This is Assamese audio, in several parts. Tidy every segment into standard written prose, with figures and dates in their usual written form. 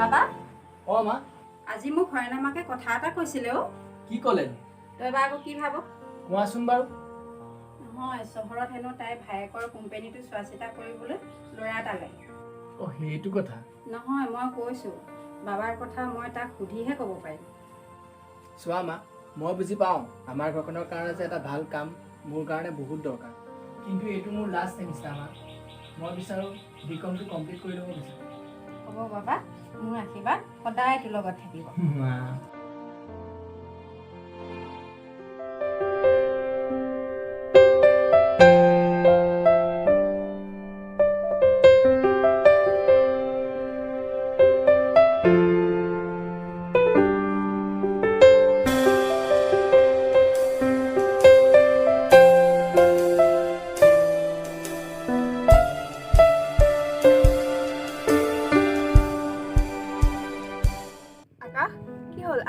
বাবা অ মা আজি মোক হৰেণামাকে কথা এটা কৈছিলে অ কি ক'লে তই বা আকৌ কি ভাব কোৱাচোন বাৰু নহয় চহৰত হেনো তাই ভায়েকৰ কোম্পানীটো চোৱা চিতা কৰিবলৈ ল'ৰা এটা লাগে অ সেইটো কথা নহয় মই কৈছো বাবাৰ কথা মই তাক সুধিহে ক'ব পাৰিম চোৱা মা মই বুজি পাওঁ আমাৰ ঘৰখনৰ কাৰণে যে এটা ভাল কাম মোৰ কাৰণে বহুত দৰকাৰ কিন্তু এইটো মোৰ লাষ্ট ছেমিষ্টাৰ মা মই বিচাৰোঁ বিকমটো কমপ্লিট কৰি ল'ব বিচাৰোঁ হ'ব বাবা মোৰ আশীৰ্বাদ সদায় তোৰ লগত থাকিব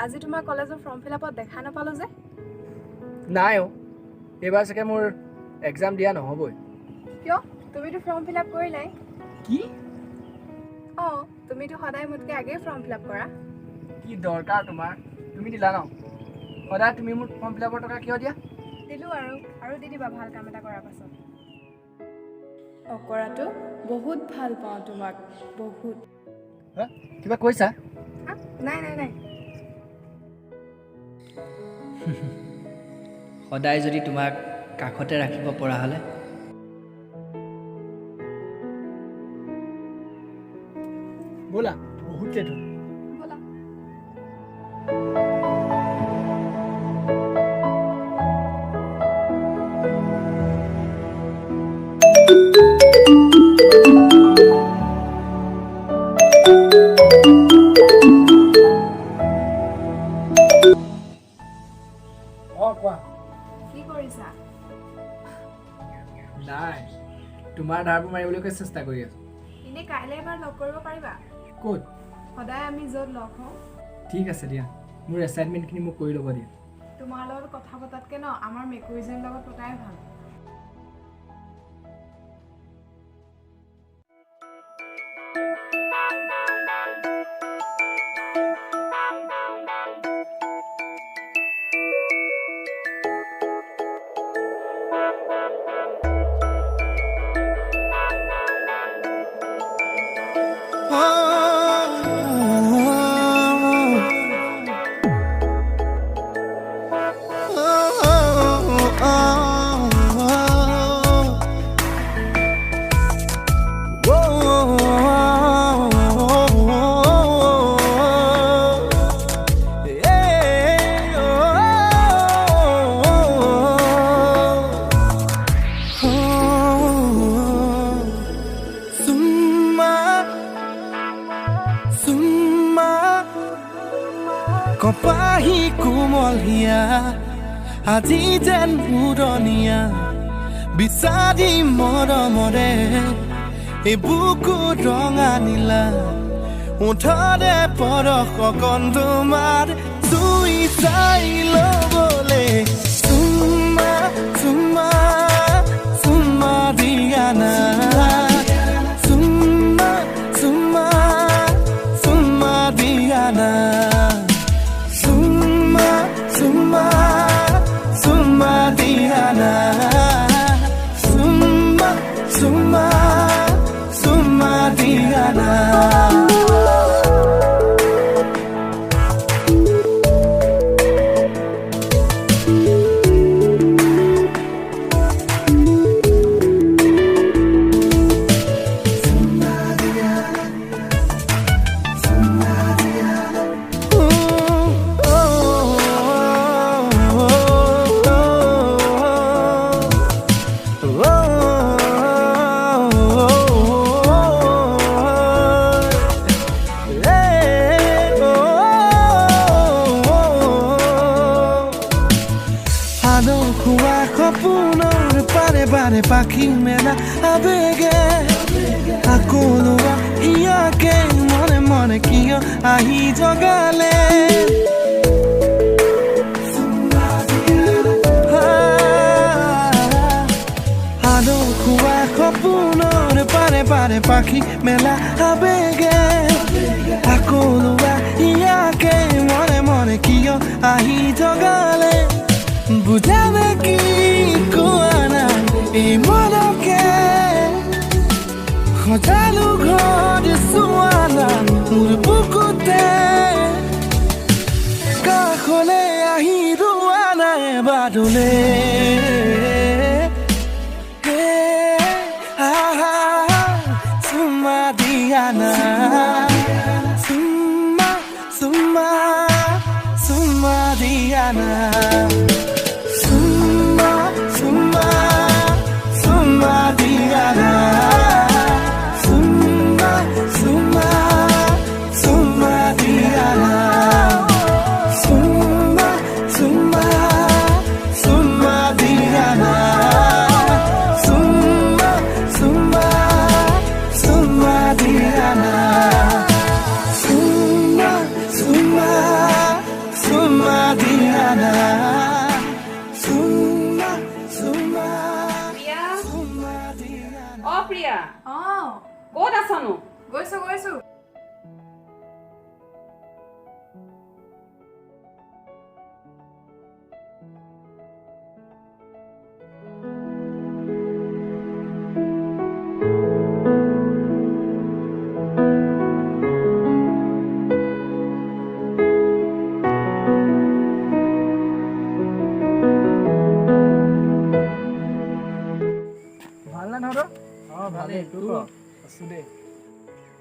আজি তোমাৰ কলেজৰ ফৰ্ম ফিলআপত দেখা নাপালো যে নাই অ এইবাৰ চাগে মোৰ এক্সাম দিয়া নহ'বই কিয় তুমিতো ফৰ্ম ফিলআপ কৰিলাই কি তুমিতো সদায় মোতকৈ আগেই ফৰ্ম ফিলআপ কৰা কি দৰকাৰ তোমাৰ তুমি দিলা ন সদায় তুমি মোৰ ফৰ্ম ফিলআপৰ টকা কিয় দিয়া দিলোঁ আৰু দি দিবা ভাল কাম এটা কৰাৰ পাছত কৰাটো বহুত ভাল পাওঁ তোমাক বহুত কিবা কৈছা নাই সদায় যদি তোমাক কাষতে ৰাখিব পৰা হ'লে ব'লা বহুত লেট হ'ল ব'লা কি কৰিছা নাই তোমাৰ ধাৰবোৰ মাৰিবলৈকে চেষ্টা কৰি আছো এনে কাইলৈ এবাৰ লগ কৰিব পাৰিবা ক'ত সদায় আমি য'ত লগ হওঁ ঠিক আছে দিয়া মোৰ এছাইনমেণ্টখিনি মোক কৰি ল'ব দিয়া তোমাৰ লগত কথা পতাতকৈ ন আমাৰ মেকুৰীজনীৰ লগত পতাই ভাল কপাহী কোমলীয়া আজি যেন পুৰণীয়া বিচাৰি মৰমৰে এই বুকু ৰঙা নীলা ওঠৰে পৰশ অকণ তোমাৰ চুই চাই ল'বলে চুমা চুমা চুমা দিয়া না চুমা চুমা চুমা দিয়া না Suma, Suma Diana, Suma, Suma, Suma Diana. পাখি মেলা আবেগে আকলোৱা ইয়াকে মনে মনে কিয় আহি জগালে আলো খোৱা সপোনৰ পাৰে পাৰে পাখি মেলা আবেগে আকৌ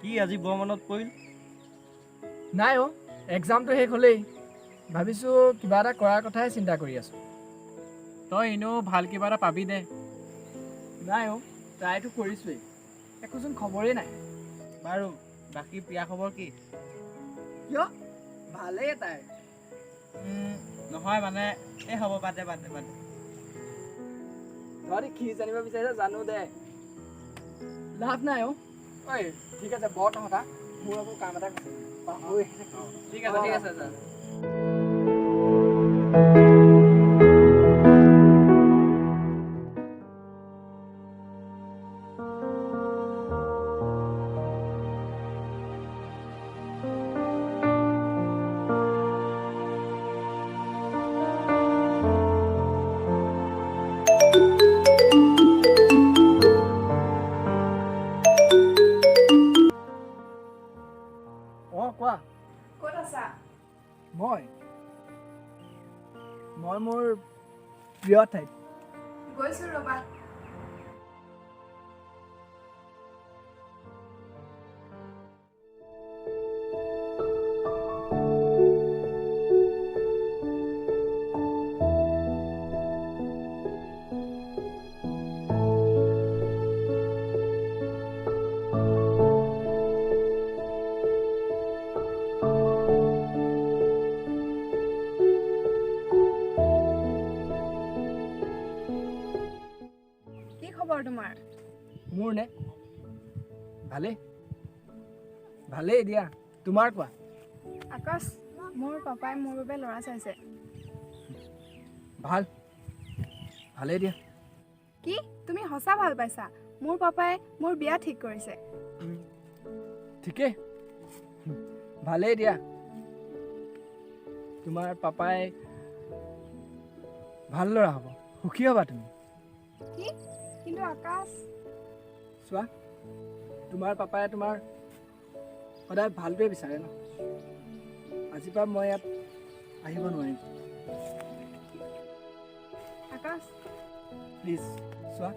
কি আজি বৰ মনত পৰিল? নাই অ' এক্সামটো শেষ হ'লেই ভাবিছোঁ কিবা এটা কৰাৰ কথাই চিন্তা কৰি আছোঁ। তই এনেও ভাল কিবা এটা পাবি দে। নাই অ' ট্ৰাইটো কৰিছোৱেই, একোচোন খবৰেই নাই। বাৰু বাকী প্ৰিয়া খবৰ কি? কিয়? ভালেই তাই। নহয় মানে এই হ'ব বাদে। তহঁতি কি জানিব বিচাৰিছ জানো দে, লাভ নাই অ'। ঐ ঠিক আছে বৰ তহঁতা, মোৰ আকৌ কাম এটা পাহৰি। ঠিক আছে ছাৰ। অঁ কোৱা। ক'ত আছা? মই মোৰ প্ৰিয় ঠাইত। গৈছোঁ ৰ'বা। কি খবৰ তোমাৰ? মোৰ নে? ভালেই দিয়া। তোমাৰ কোৱা। আকাশ, মোৰ পাপাই মোৰ বাবে ল'ৰা চাইছে। ভালেই দিয়া। কি? তুমি সঁচা ভাল পাইছা? মোৰ পাপাই মোৰ বিয়া ঠিক কৰিছে। ঠিকেই, ভালেই দিয়া। তোমাৰ পাপাই ভাল ল'ৰা হ'ব, সুখী হ'বা তুমি। কি? কিন্তু আকাশ, চোৱা, তোমাৰ পাপাই তোমাৰ সদায় ভালটোৱে বিচাৰে ন। আজিৰ পৰা মই ইয়াত আহিব নোৱাৰিম। আকাশ, প্লিজ চোৱা,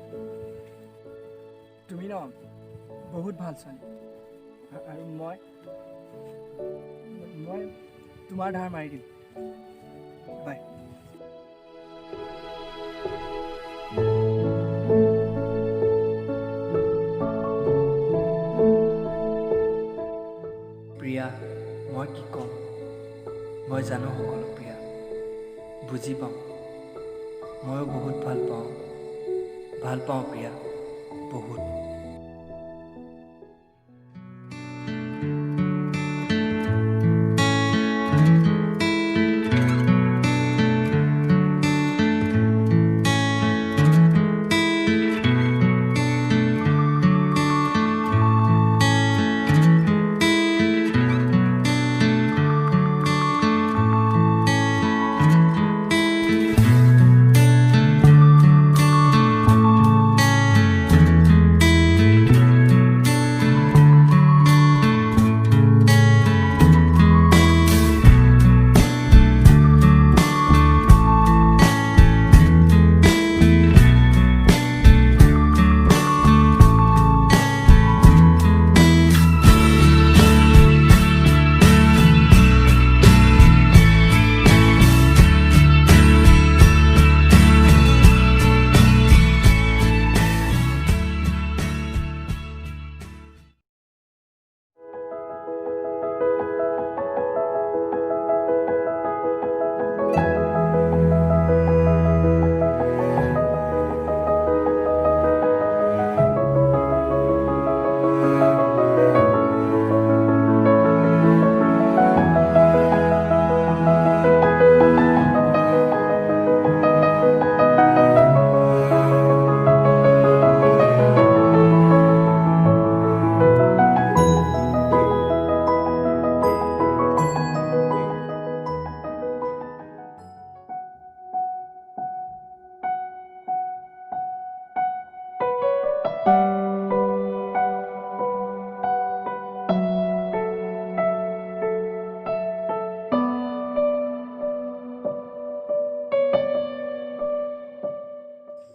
তুমি ন বহুত ভাল ছোৱালী, আৰু মই তোমাৰ ধাৰ মাৰি দিম। বাই। প্ৰিয়া, মই কি ক'ম? মই জানো সকলো প্ৰিয়া, বুজি পাওঁ। ময়ো বহুত ভাল পাওঁ প্ৰিয়া, বহুত।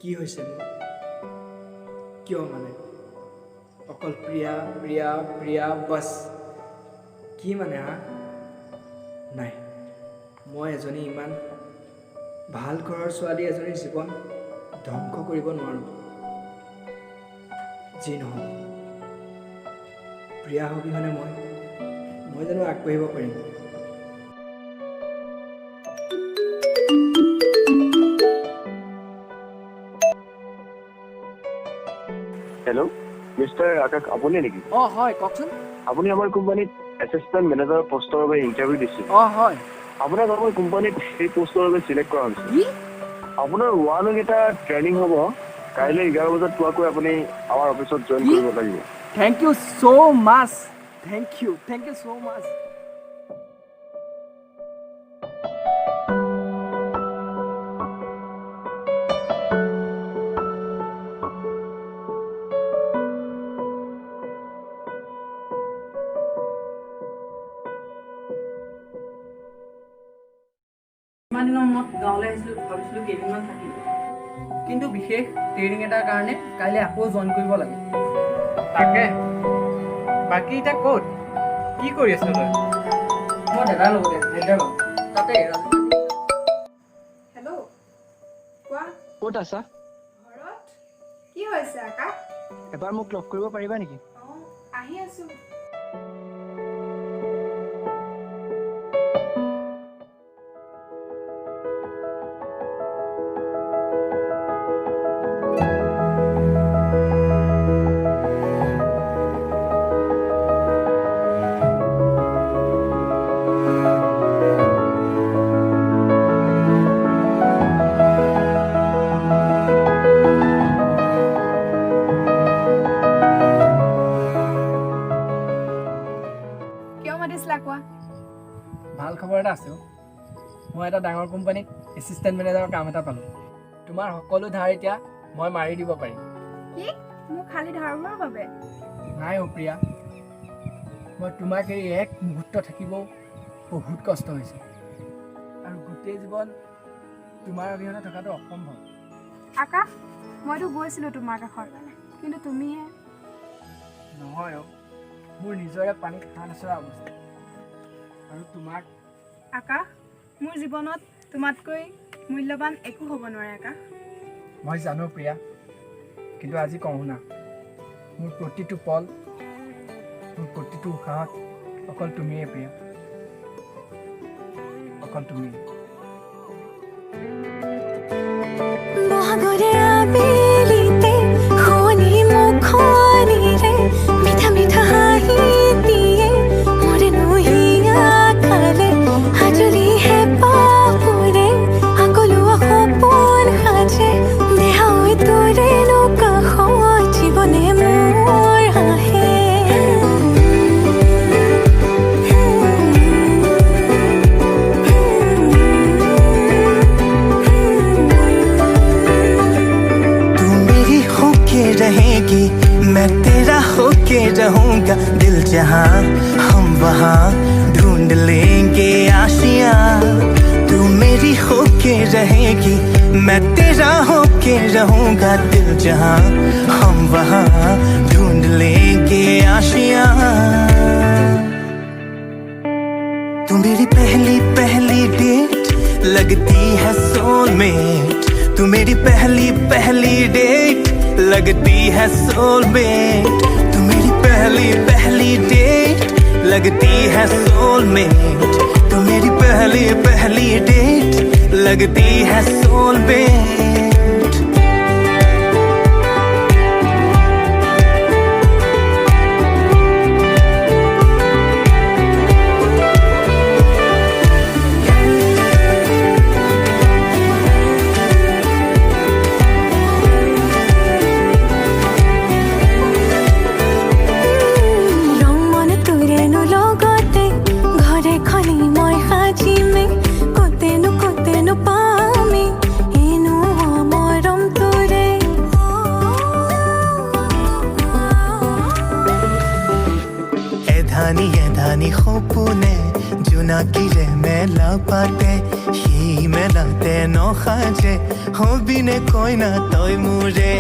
কি হৈছে মোৰ? কিয় মানে অকল প্ৰিয়া প্ৰিয়া প্ৰিয়া বাছ কি মানে হা নাই মই এজনী ইমান ভাল ঘৰৰ ছোৱালী এজনীৰ জীৱন ধ্বংস কৰিব নোৱাৰোঁ যি নহওক প্ৰিয়া অবিহনে মই জানো আগবাঢ়িব পাৰিম হেল্ল' মিষ্টাৰ আকাশ আপুনি নেকি হয় কওকচোন আপুনি আমাৰ কোম্পানীত এছিষ্টেণ্ট মেনেজাৰ পোষ্টৰ বাবে ইণ্টাৰভিউ দিছিল হয় আপোনাক আমাৰ কোম্পানীত সেই পোষ্টৰ বাবে চিলেক্ট কৰা হৈছে কি আপোনাৰ 1 উইক এটা ট্ৰেইনিং হ'ব কাইলৈ 11 বজাত পোৱাকৈ আপুনি আমাৰ অফিচত জইন কৰিব লাগিব thank you so' much thank you so' much ইমান দিনৰ মূৰত গাঁৱলৈ আহিছিলোঁ ভাবিছিলোঁ কেইদিনমান থাকিম কিন্তু বিশেষ ট্ৰেইনিং এটাৰ কাৰণে কাইলৈ আকৌ জইন কৰিব লাগে তাকে বাকী এতিয়া ক'ত কি কৰি আছ তই মই দাদাৰ লগতে হায়দৰাবাদ তাতে হেল্ল' কোৱা ক'ত আছা ঘৰত কি হৈছে আকাশ এবাৰ মোক লগ কৰিব পাৰিবা নেকি অঁ আহি আছোঁ ভাল খবৰ এটা আছে মই এটা ডাঙৰ কোম্পানীত এছিষ্টেণ্ট মেনেজাৰৰ কাম এটা পালোঁ তোমাৰ সকলো ধাৰ এতিয়া মই মাৰি দিব পাৰিম কি মোক খালি ধাৰৰ বাবে নাই প্ৰিয়া মই তোমাক এই এক মুহূৰ্ত থাকিব বহুত কষ্ট হৈছে আৰু গোটেই জীৱন তোমাৰ অবিহনে থকাটো অসম্ভৱ আকাশ মইতো গৈছিলোঁ তোমাৰ কাষত কিন্তু তুমিহে নহয় মোৰ নিজৰে পানীত হাঁহ নচৰা অৱস্থা আৰু তোমাক আকাশ মোৰ জীৱনত তোমাতকৈ মূল্যৱান একো হ'ব নোৱাৰে আকাশ মই জানো প্ৰিয়া কিন্তু আজি কওঁ শুনা মোৰ প্ৰতিটো পল মোৰ প্ৰতিটো উশাহত অকল তুমিয়ে প্ৰিয়া অকল তুমি বহাগৰে আবেলিতে শুৱনি মুখনিৰে মিঠা মিঠা হাঁহি দিয়ে মৰেনো হিয়া খালে হাজুলিহে পাপুৰে আগলোৱা সপোন সাজে দেহা হৈ তোৰেনো কাষত জীৱনে মোৰ হাঁহে रहेगी मैं तेरा होके रहूंगा दिल जहां हम वहां ढूंढ लेंगे आशियां तू मेरी होके रहेगी मैं तेरा होके रहूंगा दिल जहां हम वहां ढूंढ लेंगे आशियां तू मेरी पहली पहली डेट लगती है सोलमेट तू मेरी पहली पहली डेट लगती है सोलमेट तू मेरी पहली पहली डेट लगती है सोलमेट तू मेरी पहली पहली डेट लगती है सोलमेट সপোনে জোনাকিৰে মেলা পাতে সি মেলাতে নসাজে হবিনে কইনা তই মোৰে